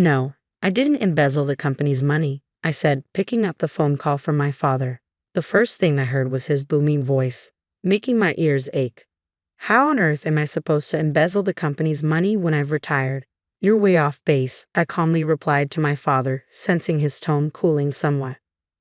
No, I didn't embezzle the company's money, I said, picking up the phone call from my father. The first thing I heard was his booming voice, making my ears ache. How on earth am I supposed to embezzle the company's money when I've retired? You're way off base, I calmly replied to my father, sensing his tone cooling somewhat.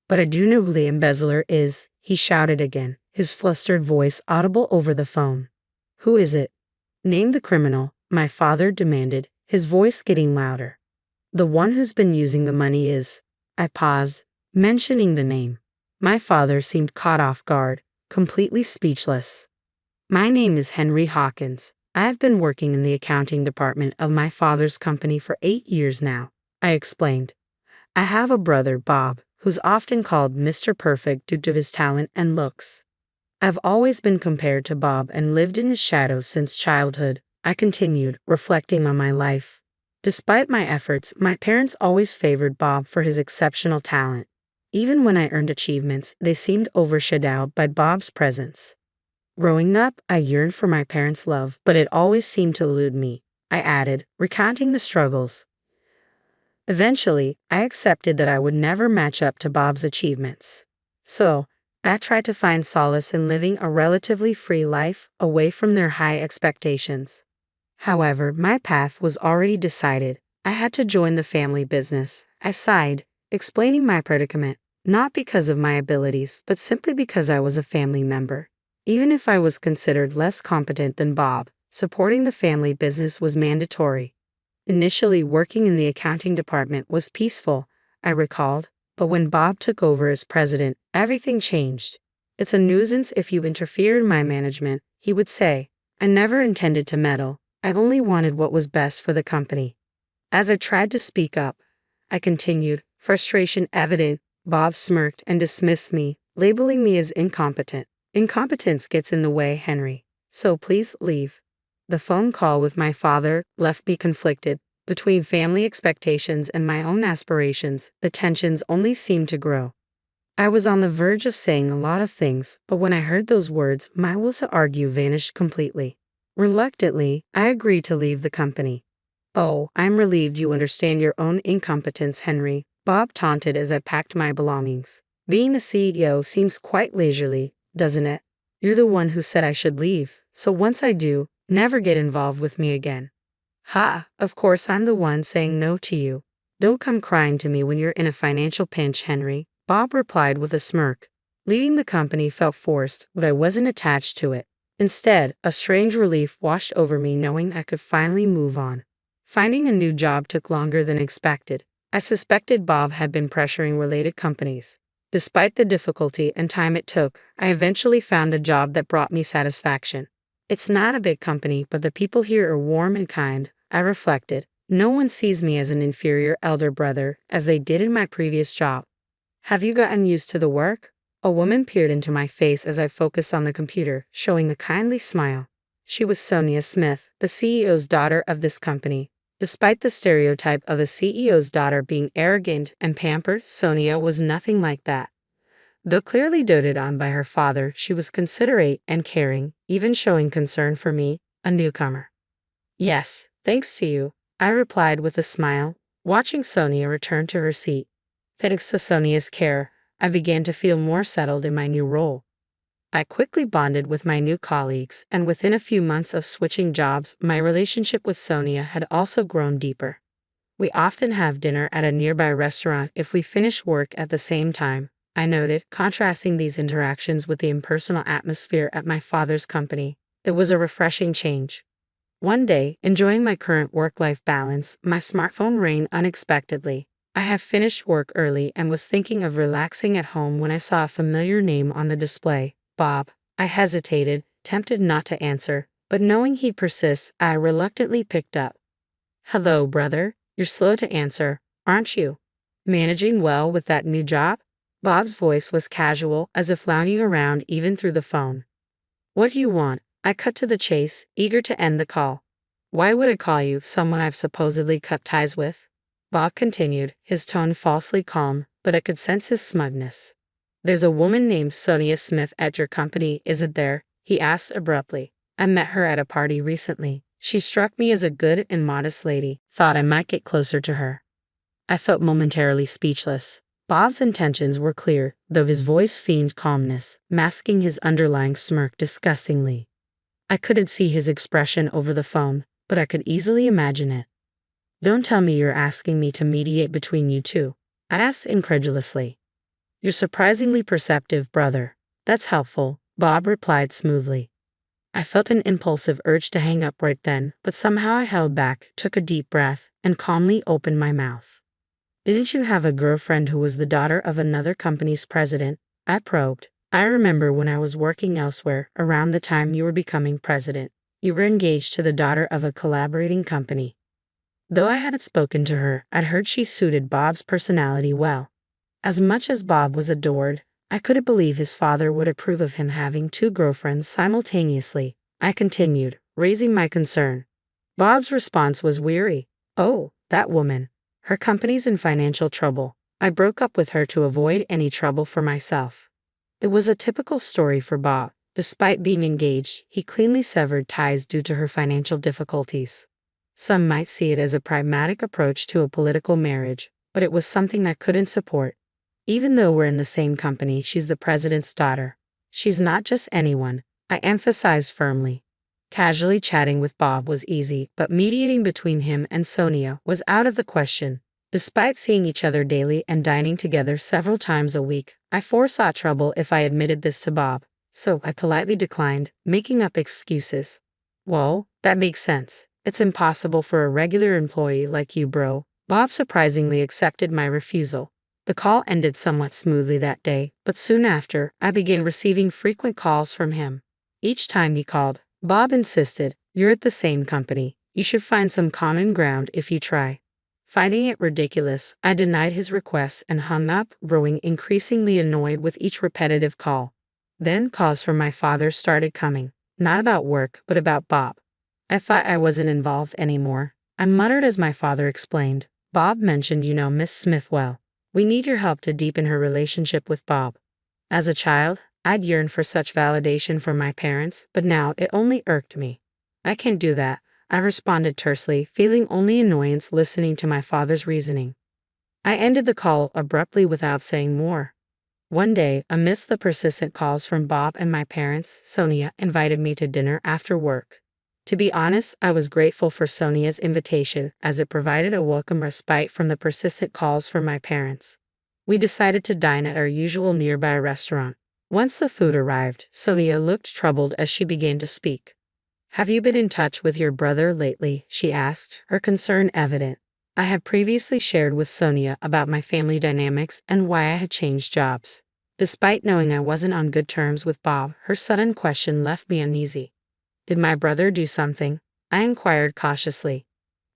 But I do know who the embezzler is, he shouted again, his flustered voice audible over the phone. Who is it? Name the criminal, my father demanded, his voice getting louder. The one who's been using the money is. I paused, mentioning the name. My father seemed caught off guard, completely speechless. My name is Henry Hawkins. I have been working in the accounting department of my father's company for 8 years now, I explained. I have a brother, Bob, who's often called Mr. Perfect due to his talent and looks. I've always been compared to Bob and lived in his shadow since childhood, I continued, reflecting on my life. Despite my efforts, my parents always favored Bob for his exceptional talent. Even when I earned achievements, they seemed overshadowed by Bob's presence. Growing up, I yearned for my parents' love, but it always seemed to elude me, I added, recounting the struggles. Eventually, I accepted that I would never match up to Bob's achievements. So, I tried to find solace in living a relatively free life, away from their high expectations. However, my path was already decided. I had to join the family business, I sighed, explaining my predicament, not because of my abilities, but simply because I was a family member. Even if I was considered less competent than Bob, supporting the family business was mandatory. Initially, working in the accounting department was peaceful, I recalled, but when Bob took over as president, everything changed. It's a nuisance if you interfere in my management, he would say. I never intended to meddle. I only wanted what was best for the company. As I tried to speak up, I continued, frustration evident. Bob smirked and dismissed me, labeling me as incompetent. Incompetence gets in the way, Henry. So please leave. The phone call with my father left me conflicted. Between family expectations and my own aspirations, the tensions only seemed to grow. I was on the verge of saying a lot of things, but when I heard those words, my will to argue vanished completely. Reluctantly, I agreed to leave the company. Oh, I'm relieved you understand your own incompetence, Henry, Bob taunted as I packed my belongings. Being the CEO seems quite leisurely, doesn't it? You're the one who said I should leave, so once I do, never get involved with me again. Ha, of course I'm the one saying no to you. Don't come crying to me when you're in a financial pinch, Henry, Bob replied with a smirk. Leaving the company felt forced, but I wasn't attached to it. Instead, a strange relief washed over me knowing I could finally move on. Finding a new job took longer than expected. I suspected Bob had been pressuring related companies. Despite the difficulty and time it took, I eventually found a job that brought me satisfaction. It's not a big company, but the people here are warm and kind, I reflected. No one sees me as an inferior elder brother, as they did in my previous job. Have you gotten used to the work? A woman peered into my face as I focused on the computer, showing a kindly smile. She was Sonia Smith, the CEO's daughter of this company. Despite the stereotype of a CEO's daughter being arrogant and pampered, Sonia was nothing like that. Though clearly doted on by her father, she was considerate and caring, even showing concern for me, a newcomer. Yes, thanks to you, I replied with a smile, watching Sonia return to her seat. Thanks to Sonia's care, I began to feel more settled in my new role. I quickly bonded with my new colleagues, and within a few months of switching jobs, my relationship with Sonia had also grown deeper. We often have dinner at a nearby restaurant if we finish work at the same time, I noted, contrasting these interactions with the impersonal atmosphere at my father's company. It was a refreshing change. One day, enjoying my current work-life balance, my smartphone rang unexpectedly. I had finished work early and was thinking of relaxing at home when I saw a familiar name on the display, Bob. I hesitated, tempted not to answer, but knowing he'd persist, I reluctantly picked up. Hello, brother. You're slow to answer, aren't you? Managing well with that new job? Bob's voice was casual, as if lounging around even through the phone. What do you want? I cut to the chase, eager to end the call. Why would I call you someone I've supposedly cut ties with? Bob continued, his tone falsely calm, but I could sense his smugness. There's a woman named Sonia Smith at your company, isn't there? He asked abruptly. I met her at a party recently. She struck me as a good and modest lady. Thought I might get closer to her. I felt momentarily speechless. Bob's intentions were clear, though his voice feigned calmness, masking his underlying smirk disgustingly. I couldn't see his expression over the phone, but I could easily imagine it. "Don't tell me you're asking me to mediate between you two," I asked incredulously. "You're surprisingly perceptive, brother. That's helpful," Bob replied smoothly. I felt an impulsive urge to hang up right then, but somehow I held back, took a deep breath, and calmly opened my mouth. "Didn't you have a girlfriend who was the daughter of another company's president?" I probed. "I remember when I was working elsewhere, around the time you were becoming president, you were engaged to the daughter of a collaborating company." Though I hadn't spoken to her, I'd heard she suited Bob's personality well. As much as Bob was adored, I couldn't believe his father would approve of him having two girlfriends simultaneously. I continued, raising my concern. Bob's response was weary. "Oh, that woman. Her company's in financial trouble. I broke up with her to avoid any trouble for myself." It was a typical story for Bob. Despite being engaged, he cleanly severed ties due to her financial difficulties. Some might see it as a pragmatic approach to a political marriage, but it was something I couldn't support. "Even though we're in the same company, she's the president's daughter. She's not just anyone," I emphasized firmly. Casually chatting with Bob was easy, but mediating between him and Sonia was out of the question. Despite seeing each other daily and dining together several times a week, I foresaw trouble if I admitted this to Bob, so I politely declined, making up excuses. "Well, that makes sense. It's impossible for a regular employee like you, bro." Bob surprisingly accepted my refusal. The call ended somewhat smoothly that day, but soon after, I began receiving frequent calls from him. Each time he called, Bob insisted, "You're at the same company. You should find some common ground if you try." Finding it ridiculous, I denied his request and hung up, growing increasingly annoyed with each repetitive call. Then calls from my father started coming, not about work, but about Bob. I thought I wasn't involved anymore. I muttered as my father explained, "Bob mentioned you know Miss Smith well. We need your help to deepen her relationship with Bob." As a child, I'd yearned for such validation from my parents, but now it only irked me. "I can't do that," I responded tersely, feeling only annoyance listening to my father's reasoning. I ended the call abruptly without saying more. One day, amidst the persistent calls from Bob and my parents, Sonia invited me to dinner after work. To be honest, I was grateful for Sonia's invitation, as it provided a welcome respite from the persistent calls from my parents. We decided to dine at our usual nearby restaurant. Once the food arrived, Sonia looked troubled as she began to speak. "Have you been in touch with your brother lately?" she asked, her concern evident. I had previously shared with Sonia about my family dynamics and why I had changed jobs. Despite knowing I wasn't on good terms with Bob, her sudden question left me uneasy. "Did my brother do something?" I inquired cautiously.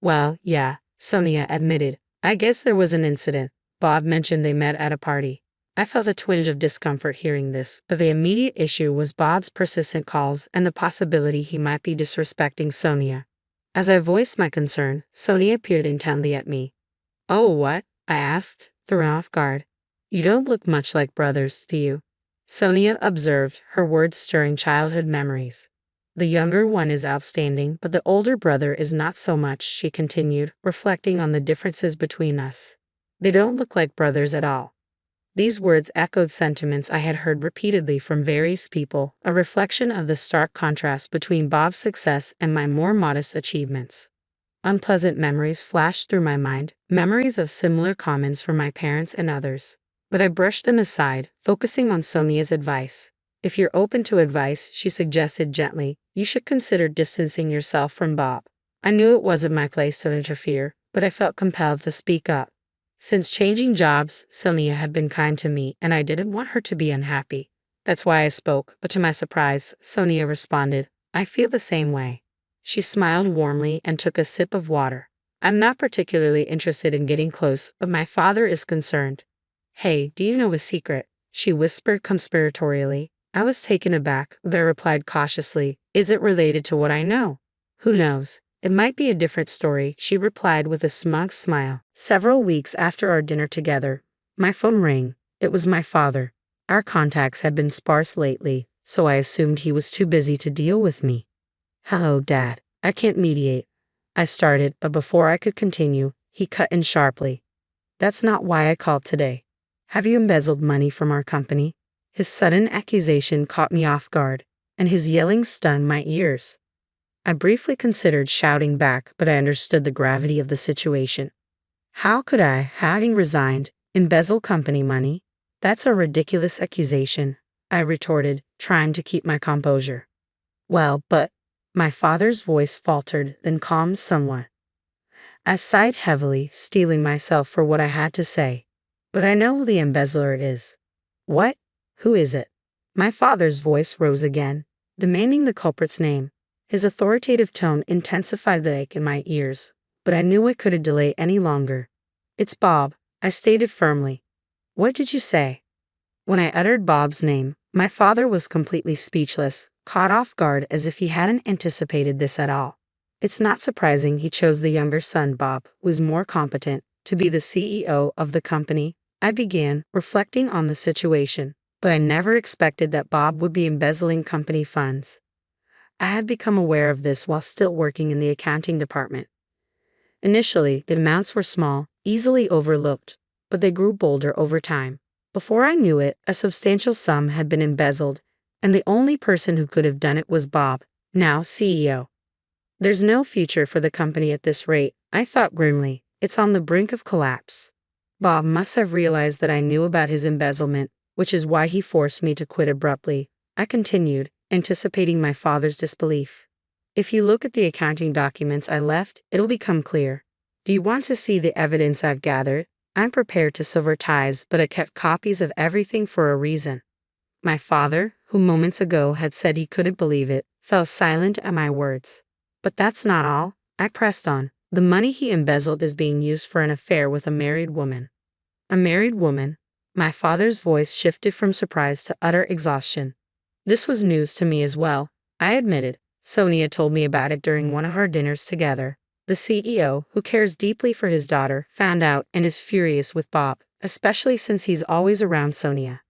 "Well, yeah," Sonia admitted. "I guess there was an incident. Bob mentioned they met at a party." I felt a twinge of discomfort hearing this, but the immediate issue was Bob's persistent calls and the possibility he might be disrespecting Sonia. As I voiced my concern, Sonia peered intently at me. "Oh, what?" I asked, thrown off guard. "You don't look much like brothers, do you?" Sonia observed, her words stirring childhood memories. "The younger one is outstanding, but the older brother is not so much," she continued, reflecting on the differences between us. "They don't look like brothers at all." These words echoed sentiments I had heard repeatedly from various people, a reflection of the stark contrast between Bob's success and my more modest achievements. Unpleasant memories flashed through my mind, memories of similar comments from my parents and others. But I brushed them aside, focusing on Sonia's advice. "If you're open to advice," she suggested gently, "you should consider distancing yourself from Bob." I knew it wasn't my place to interfere, but I felt compelled to speak up. Since changing jobs, Sonia had been kind to me, and I didn't want her to be unhappy. That's why I spoke, but to my surprise, Sonia responded, "I feel the same way." She smiled warmly and took a sip of water. "I'm not particularly interested in getting close, but my father is concerned." "Hey, do you know a secret?" she whispered conspiratorially. I was taken aback, but I replied cautiously, "Is it related to what I know?" "Who knows? It might be a different story," she replied with a smug smile. Several weeks after our dinner together, my phone rang. It was my father. Our contacts had been sparse lately, so I assumed he was too busy to deal with me. "Hello, Dad. I can't mediate," I started, but before I could continue, he cut in sharply. That's not why I called today. Have you embezzled money from our company? His sudden accusation caught me off guard, and his yelling stunned my ears. I briefly considered shouting back, but I understood the gravity of the situation. How could I, having resigned, embezzle company money? That's a ridiculous accusation, I retorted, trying to keep my composure. Well, but my father's voice faltered, then calmed somewhat. I sighed heavily, steeling myself for what I had to say. But I know who the embezzler is. What? Who is it? My father's voice rose again, demanding the culprit's name. His authoritative tone intensified the ache in my ears, but I knew I couldn't delay any longer. It's Bob, I stated firmly. What did you say? When I uttered Bob's name, my father was completely speechless, caught off guard as if he hadn't anticipated this at all. It's not surprising he chose the younger son, Bob, who is more competent, to be the CEO of the company. I began, reflecting on the situation, but I never expected that Bob would be embezzling company funds. I had become aware of this while still working in the accounting department. Initially, the amounts were small, easily overlooked, but they grew bolder over time. Before I knew it, a substantial sum had been embezzled, and the only person who could have done it was Bob, now CEO. There's no future for the company at this rate, I thought grimly. It's on the brink of collapse. Bob must have realized that I knew about his embezzlement, which is why he forced me to quit abruptly. I continued, anticipating my father's disbelief. If you look at the accounting documents I left, it'll become clear. Do you want to see the evidence I've gathered? I'm prepared to sever ties, but I kept copies of everything for a reason. My father, who moments ago had said he couldn't believe it, fell silent at my words. But that's not all, I pressed on. The money he embezzled is being used for an affair with a married woman. A married woman? My father's voice shifted from surprise to utter exhaustion. This was news to me as well, I admitted. Sonia told me about it during one of our dinners together. The CEO, who cares deeply for his daughter, found out and is furious with Bob, especially since he's always around Sonia.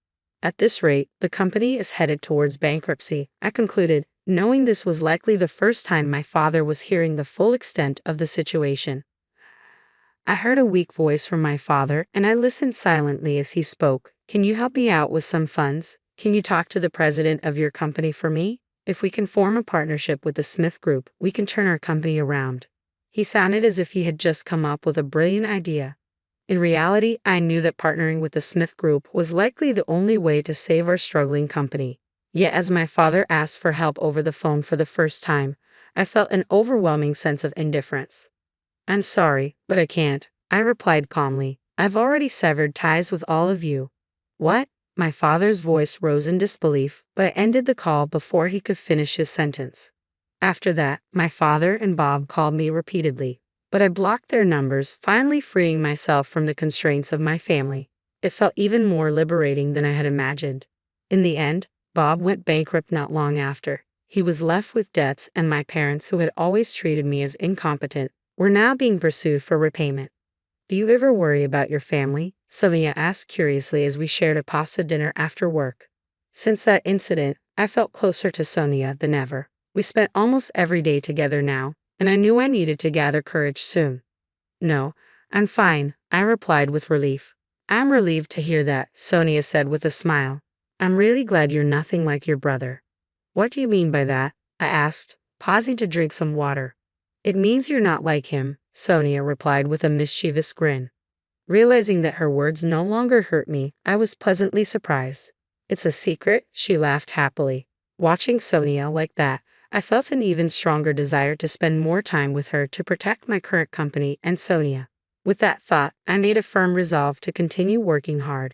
At this rate, the company is headed towards bankruptcy, I concluded, knowing this was likely the first time my father was hearing the full extent of the situation. I heard a weak voice from my father, and I listened silently as he spoke. Can you help me out with some funds? Can you talk to the president of your company for me? If we can form a partnership with the Smith Group, we can turn our company around. He sounded as if he had just come up with a brilliant idea. In reality, I knew that partnering with the Smith Group was likely the only way to save our struggling company. Yet as my father asked for help over the phone for the first time, I felt an overwhelming sense of indifference. I'm sorry, but I can't, I replied calmly. I've already severed ties with all of you. What? My father's voice rose in disbelief, but I ended the call before he could finish his sentence. After that, my father and Bob called me repeatedly, but I blocked their numbers, finally freeing myself from the constraints of my family. It felt even more liberating than I had imagined. In the end, Bob went bankrupt not long after. He was left with debts, and my parents, who had always treated me as incompetent, were now being pursued for repayment. Do you ever worry about your family? Sonia asked curiously as we shared a pasta dinner after work. Since that incident, I felt closer to Sonia than ever. We spent almost every day together now, and I knew I needed to gather courage soon. No, I'm fine, I replied with relief. I'm relieved to hear that, Sonia said with a smile. I'm really glad you're nothing like your brother. What do you mean by that? I asked, pausing to drink some water. It means you're not like him, Sonia replied with a mischievous grin. Realizing that her words no longer hurt me, I was pleasantly surprised. It's a secret, she laughed happily. Watching Sonia like that, I felt an even stronger desire to spend more time with her to protect my current company and Sonia. With that thought, I made a firm resolve to continue working hard,